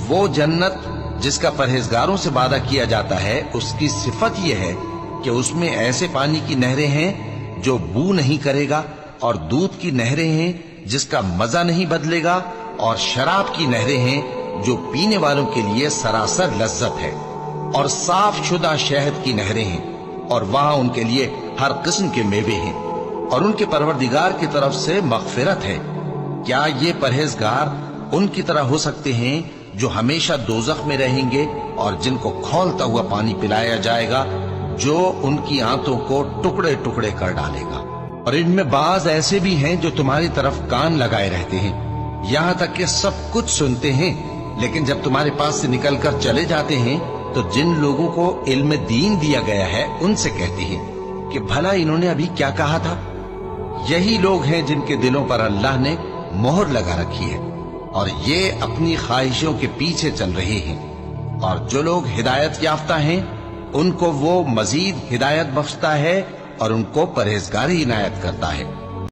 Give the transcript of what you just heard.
وہ جنت جس کا پرہیزگاروں سے وعدہ کیا جاتا ہے، اس کی صفت یہ ہے کہ اس میں ایسے پانی کی نہریں ہیں جو بو نہیں کرے گا، اور دودھ کی نہریں ہیں جس کا مزہ نہیں بدلے گا، اور شراب کی نہریں ہیں جو پینے والوں کے لیے سراسر لذت ہے، اور صاف شدہ شہد کی نہریں ہیں، اور وہاں ان کے لیے ہر قسم کے میوے ہیں، اور ان کے پروردگار کی طرف سے مغفرت ہے۔ کیا یہ پرہیزگار ان کی طرح ہو سکتے ہیں جو ہمیشہ دوزخ میں رہیں گے اور جن کو کھولتا ہوا پانی پلایا جائے گا جو ان کی آنتوں کو ٹکڑے ٹکڑے کر ڈالے گا؟ اور ان میں بعض ایسے بھی ہیں جو تمہاری طرف کان لگائے رہتے ہیں، یہاں تک کہ سب کچھ سنتے ہیں، لیکن جب تمہارے پاس سے نکل کر چلے جاتے ہیں تو جن لوگوں کو علم دین دیا گیا ہے ان سے کہتے ہیں کہ بھلا انہوں نے ابھی کیا کہا تھا؟ یہی لوگ ہیں جن کے دلوں پر اللہ نے مہر لگا رکھی ہے، اور یہ اپنی خواہشوں کے پیچھے چل رہے ہیں، اور جو لوگ ہدایت یافتہ ہیں ان کو وہ مزید ہدایت بخشتا ہے اور ان کو پرہیزگاری عنایت کرتا ہے۔